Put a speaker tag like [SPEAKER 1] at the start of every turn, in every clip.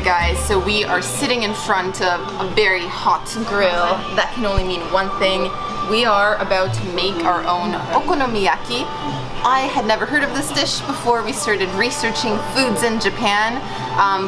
[SPEAKER 1] guys, so we are sitting in front of a very hot grill. That can only mean one thing. We are about to make our own okonomiyaki. I had never heard of this dish before we started researching foods in Japan,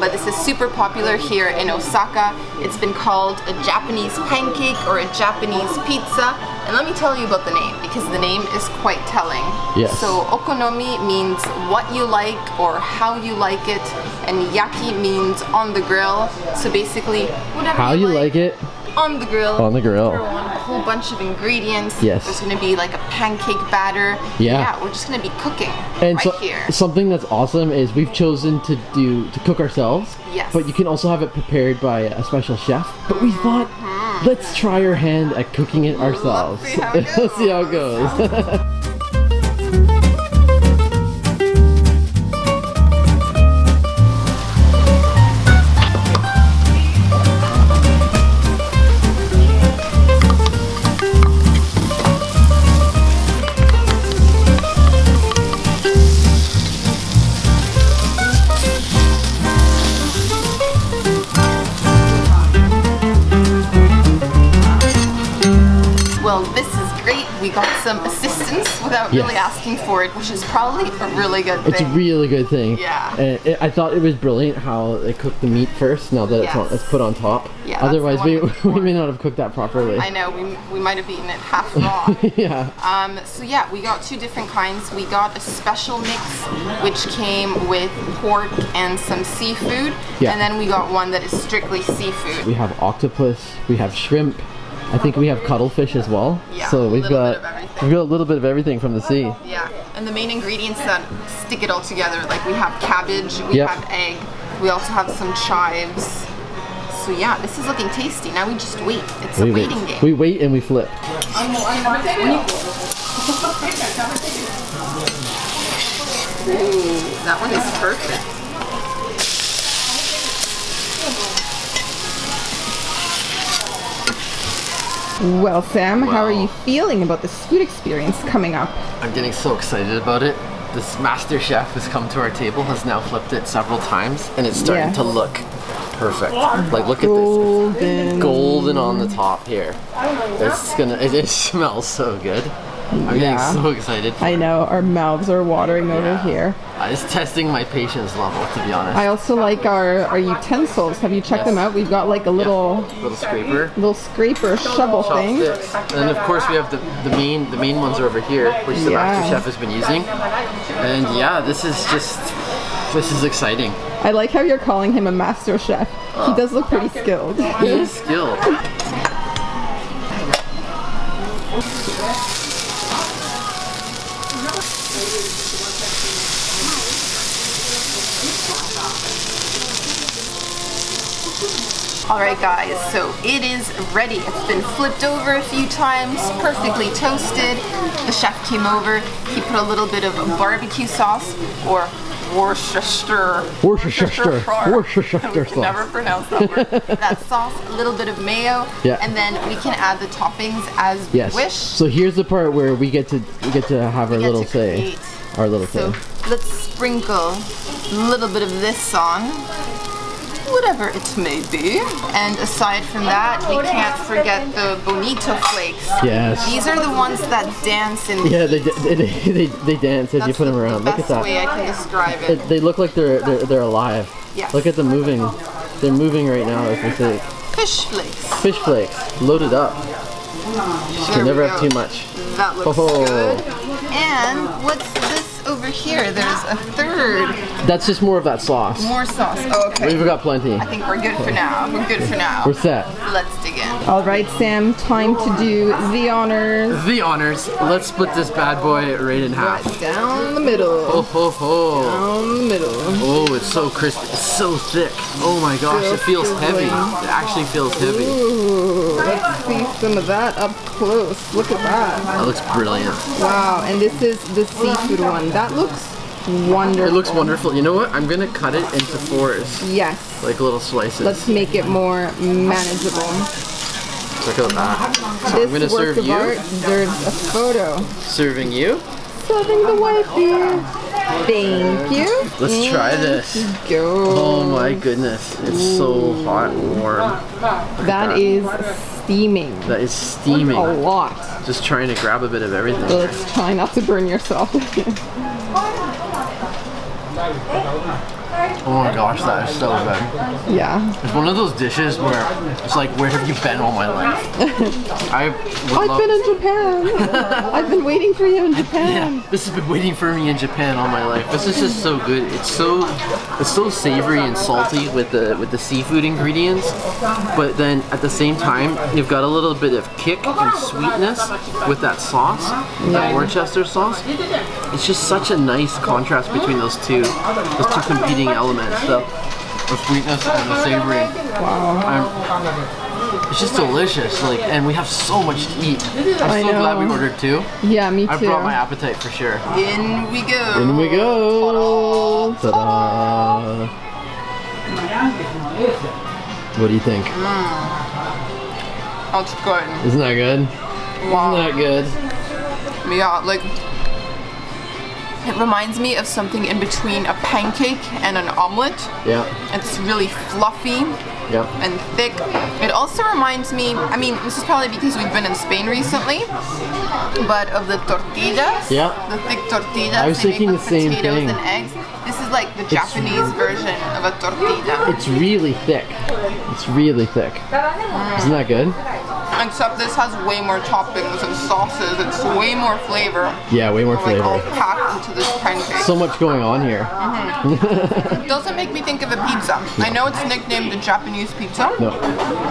[SPEAKER 1] but this is super popular here in Osaka. It's been called a Japanese pancake or a Japanese pizza. And let me tell you about the name, because the name is quite telling.
[SPEAKER 2] Yes.
[SPEAKER 1] So okonomi means what you like or how you like it, and yaki means on the grill. So basically, whatever
[SPEAKER 2] How you like it?
[SPEAKER 1] On the grill.
[SPEAKER 2] On the grill.
[SPEAKER 1] Throw on a whole bunch of ingredients.
[SPEAKER 2] Yes.
[SPEAKER 1] There's going to be like a pancake batter.
[SPEAKER 2] Yeah.
[SPEAKER 1] We're just going to be cooking
[SPEAKER 2] And
[SPEAKER 1] right here.
[SPEAKER 2] Something that's awesome is we've chosen to cook ourselves.
[SPEAKER 1] Yes.
[SPEAKER 2] But you can also have it prepared by a special chef. But we thought, let's try our hand at cooking it ourselves.
[SPEAKER 1] Let's see how it goes.
[SPEAKER 2] Let's see how it goes.
[SPEAKER 1] Well, this is great. We got some assistance without really asking for it, which is probably a really good thing.
[SPEAKER 2] It's a really good thing.
[SPEAKER 1] Yeah.
[SPEAKER 2] And I thought it was brilliant how they cooked the meat first. Now that it's put on top.
[SPEAKER 1] Yeah.
[SPEAKER 2] Otherwise, we may not have cooked that properly.
[SPEAKER 1] I know. We might have eaten it half raw.
[SPEAKER 2] Yeah.
[SPEAKER 1] So yeah, we got two different kinds. We got a special mix, which came with pork and some seafood.
[SPEAKER 2] Yeah.
[SPEAKER 1] And then we got one that is strictly seafood.
[SPEAKER 2] We have octopus. We have shrimp. I think we have cuttlefish as well.
[SPEAKER 1] Yeah,
[SPEAKER 2] So we've got a little bit of everything from the sea.
[SPEAKER 1] Yeah, and the main ingredients that stick it all together, like we have cabbage, we have egg, we also have some chives. So yeah, this is looking tasty. Now we just wait. It's a waiting game.
[SPEAKER 2] We wait and we flip.
[SPEAKER 1] Ooh, that one is perfect. Well, Sam, how are you feeling about this food experience coming up?
[SPEAKER 2] I'm getting so excited about it. This master chef has come to our table, has now flipped it several times, and it's starting to look perfect. Like, look at this. It's golden on the top here. It smells so good. I'm getting so excited.
[SPEAKER 1] I know, our mouths are watering over here.
[SPEAKER 2] It's testing my patience level, to be honest.
[SPEAKER 1] I also like our utensils. Have you checked them out? We've got like a little scraper shovel thing.
[SPEAKER 2] And of course we have the main ones are over here, which the master chef has been using. And yeah, this is exciting.
[SPEAKER 1] I like how you're calling him a master chef. He does look pretty skilled.
[SPEAKER 2] He is skilled. Alright guys, so it is ready. It's been flipped over a few times, perfectly toasted. The chef came over, he put a little bit of barbecue sauce, or Worcestershire sauce. Never pronounce that word. That sauce, a little bit of mayo, and then we can add the toppings as we wish. So here's the part where we get to have our little say. Our little thing. So let's sprinkle a little bit of this on. Whatever it may be. And aside from that, we can't forget the bonito flakes. Yes. These are the ones that dance in the heat. They dance as you put them around. Look at that. That's the way I can describe it. They look like they're alive. Yes. Look at them moving. They're moving right now as we say. Fish flakes. Fish flakes. Loaded up. You can never have too much. That looks good. And what's this over here? There's a third. That's just more of that sauce. More sauce. Oh, okay. We've got plenty. I think we're good for now. We're good for now. We're set. Let's dig in.
[SPEAKER 1] All right, Sam. Time to do the honors.
[SPEAKER 2] The honors. Let's split this bad boy right in half.
[SPEAKER 1] Right down the middle.
[SPEAKER 2] Ho ho ho.
[SPEAKER 1] Down the middle.
[SPEAKER 2] Oh, it's so crispy. It's so thick. Oh my gosh, it feels heavy. It actually feels heavy.
[SPEAKER 1] Ooh, let's see some of that up close. Look at that.
[SPEAKER 2] That looks brilliant.
[SPEAKER 1] Wow, and this is the seafood one. That looks wonderful.
[SPEAKER 2] It looks wonderful. You know what? I'm gonna cut it into fours.
[SPEAKER 1] Yes.
[SPEAKER 2] Like little slices.
[SPEAKER 1] Let's make it more manageable.
[SPEAKER 2] Look at that. So I'm gonna serve you.
[SPEAKER 1] Art deserves a photo.
[SPEAKER 2] Serving you.
[SPEAKER 1] Serving the wife here. Thank you.
[SPEAKER 2] Let's try this.
[SPEAKER 1] Go.
[SPEAKER 2] Oh my goodness. It's so hot and warm.
[SPEAKER 1] That is steaming.
[SPEAKER 2] That is steaming.
[SPEAKER 1] A lot.
[SPEAKER 2] Just trying to grab a bit of everything.
[SPEAKER 1] Let's try not to burn yourself.
[SPEAKER 2] Oh my gosh, that is so good.
[SPEAKER 1] Yeah.
[SPEAKER 2] It's one of those dishes where it's like, where have you been all my life? I've
[SPEAKER 1] been in Japan. I've been waiting for you in Japan.
[SPEAKER 2] Yeah, this has been waiting for me in Japan all my life. This is just so good. It's so savory and salty with the seafood ingredients, but then at the same time you've got a little bit of kick and sweetness with that sauce, that Worcester sauce. It's just such a nice contrast between those two competing elements, the sweetness and the savory.
[SPEAKER 1] Wow.
[SPEAKER 2] It's just delicious, like, and we have so much to eat. I'm so glad we ordered two.
[SPEAKER 1] Yeah, me too.
[SPEAKER 2] I brought my appetite for sure.
[SPEAKER 1] In we go.
[SPEAKER 2] In we go. Ta-da. What do you think?
[SPEAKER 1] That's good.
[SPEAKER 2] Isn't that good?
[SPEAKER 1] Wow.
[SPEAKER 2] Isn't that good?
[SPEAKER 1] Yeah, like, it reminds me of something in between a pancake and an omelet.
[SPEAKER 2] Yeah.
[SPEAKER 1] It's really fluffy.
[SPEAKER 2] Yep.
[SPEAKER 1] And thick. It also reminds me, I mean, this is probably because we've been in Spain recently, but of the tortillas.
[SPEAKER 2] Yeah.
[SPEAKER 1] The thick tortillas.
[SPEAKER 2] I was thinking the same
[SPEAKER 1] potatoes
[SPEAKER 2] thing.
[SPEAKER 1] And eggs. This is like the Japanese version of a tortilla.
[SPEAKER 2] It's really thick. It's really thick. Isn't that good?
[SPEAKER 1] Except this has way more toppings and sauces. It's way more flavor.
[SPEAKER 2] Yeah, way more flavor.
[SPEAKER 1] All packed into this pancake.
[SPEAKER 2] So much going on here.
[SPEAKER 1] It doesn't make me think of a pizza. No. I know it's nicknamed the Japanese pizza.
[SPEAKER 2] No.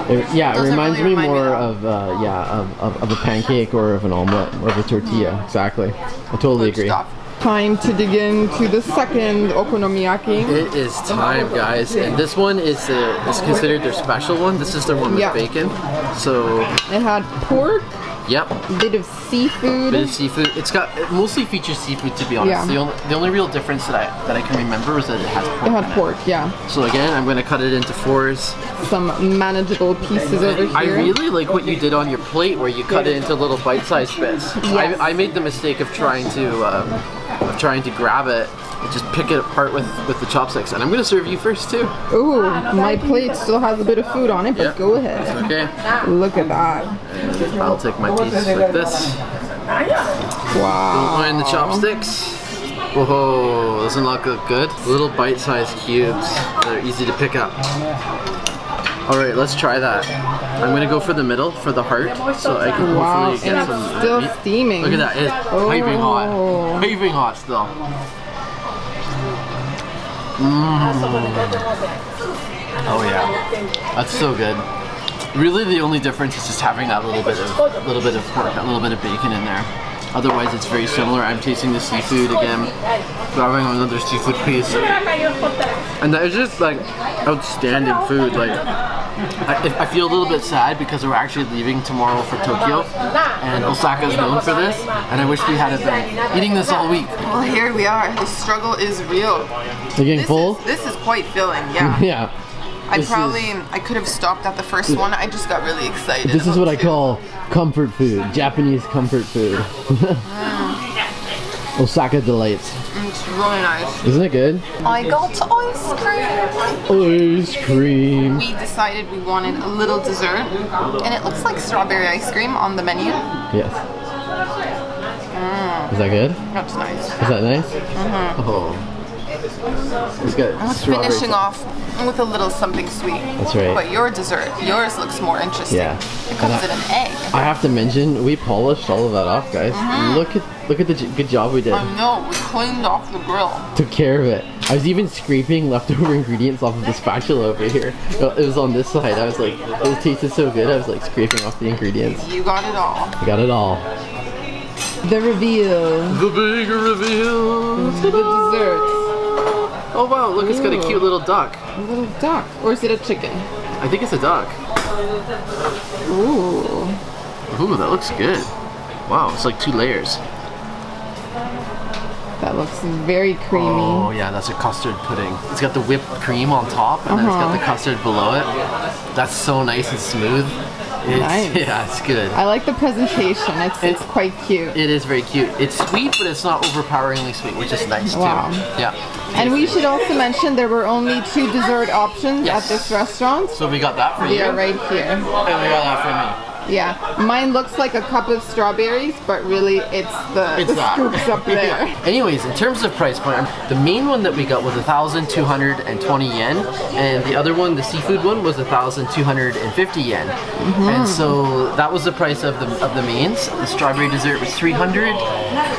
[SPEAKER 2] It reminds me more of a pancake or of an omelet or of a tortilla. Exactly. I totally agree.
[SPEAKER 1] Stuff. Time to dig into the second okonomiyaki.
[SPEAKER 2] It is time, guys, and this one is considered their special one. This is their one with bacon. So
[SPEAKER 1] it had pork.
[SPEAKER 2] Yep.
[SPEAKER 1] Bit of seafood.
[SPEAKER 2] It mostly features seafood, to be honest.
[SPEAKER 1] Yeah.
[SPEAKER 2] The only real difference that I can remember is that it has pork.
[SPEAKER 1] It had pork, yeah.
[SPEAKER 2] So again, I'm going to cut it into fours.
[SPEAKER 1] Some manageable pieces over here.
[SPEAKER 2] I really like what you did on your plate, where you cut it into little bite-sized bits. Yes. I made the mistake of trying to grab it and just pick it apart with the chopsticks, and I'm going to serve you first too.
[SPEAKER 1] Ooh, my plate still has a bit of food on it, but go ahead.
[SPEAKER 2] Okay.
[SPEAKER 1] Look at that.
[SPEAKER 2] And I'll take my piece like this.
[SPEAKER 1] Wow.
[SPEAKER 2] Don't mind the chopsticks. Whoa, doesn't look good. Little bite-sized cubes that are easy to pick up. Alright, let's try that. I'm going to go for the middle, for the heart, so I can hopefully get some
[SPEAKER 1] it's still
[SPEAKER 2] meat.
[SPEAKER 1] steaming.
[SPEAKER 2] Look at that, it's piping hot. Piping hot still. Oh yeah, that's so good. Really, the only difference is just having that little bit of pork, that little bit of bacon in there. Otherwise, it's very similar. I'm tasting the seafood again, grabbing another seafood piece, and that is just like outstanding food. Like, I feel a little bit sad because we're actually leaving tomorrow for Tokyo, and Osaka is known for this, and I wish we had been eating this all week.
[SPEAKER 1] Well, here we are. The struggle is real.
[SPEAKER 2] You're getting full?
[SPEAKER 1] This is quite filling, yeah.
[SPEAKER 2] Yeah.
[SPEAKER 1] I could have stopped at the first one. I just got really excited.
[SPEAKER 2] This is what I call comfort food, Japanese comfort food. Osaka delights.
[SPEAKER 1] It's really nice.
[SPEAKER 2] Isn't it good?
[SPEAKER 1] I got ice cream.
[SPEAKER 2] Ice cream.
[SPEAKER 1] We decided we wanted a little dessert, and it looks like strawberry ice cream on the menu.
[SPEAKER 2] Yes. Is that good?
[SPEAKER 1] That's nice.
[SPEAKER 2] Is that nice? Oh. It's got
[SPEAKER 1] finishing off with a little something sweet.
[SPEAKER 2] That's right.
[SPEAKER 1] But your dessert, yours looks more interesting.
[SPEAKER 2] Yeah.
[SPEAKER 1] It comes in an egg.
[SPEAKER 2] I have to mention, we polished all of that off, guys. Look at the good job we did.
[SPEAKER 1] I know, we cleaned off the grill.
[SPEAKER 2] Took care of it. I was even scraping leftover ingredients off of the spatula over here. It was on this side. I was like, it tasted so good. I was like scraping off the ingredients.
[SPEAKER 1] You got it all.
[SPEAKER 2] I got it all.
[SPEAKER 1] The reveal.
[SPEAKER 2] The big reveal.
[SPEAKER 1] The dessert.
[SPEAKER 2] Oh wow, look, it's got a cute little duck.
[SPEAKER 1] A little duck. Or is it a chicken?
[SPEAKER 2] I think it's a duck.
[SPEAKER 1] Ooh.
[SPEAKER 2] Ooh, that looks good. Wow, it's like 2 layers.
[SPEAKER 1] That looks very creamy.
[SPEAKER 2] Oh yeah, that's a custard pudding. It's got the whipped cream on top, and then it's got the custard below it. That's so nice and smooth. Nice.
[SPEAKER 3] Yeah, it's good.
[SPEAKER 2] I like the presentation. It's quite cute.
[SPEAKER 3] It is very cute. It's sweet, but it's not overpoweringly sweet, which is nice too.
[SPEAKER 2] Wow.
[SPEAKER 3] Yeah.
[SPEAKER 2] And we should also mention there were only 2 dessert options at this restaurant.
[SPEAKER 3] So we got that for you.
[SPEAKER 2] They are right here.
[SPEAKER 3] And we got that for me.
[SPEAKER 2] Yeah, mine looks like a cup of strawberries, but really it's the scoops up there.
[SPEAKER 3] Anyways, in terms of price point, the main one that we got was 1,220 yen, and the other one, the seafood one, was 1,250 yen. And so that was the price of the mains. The strawberry dessert was 300,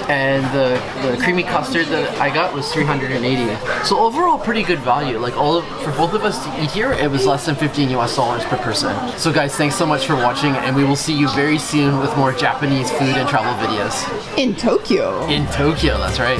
[SPEAKER 3] and the creamy custard that I got was 380. So overall, pretty good value. Like for both of us to eat here, it was less than $15 US per person. So guys, thanks so much for watching, and we will see you very soon with more Japanese food and travel videos.
[SPEAKER 2] In Tokyo.
[SPEAKER 3] In Tokyo, that's right.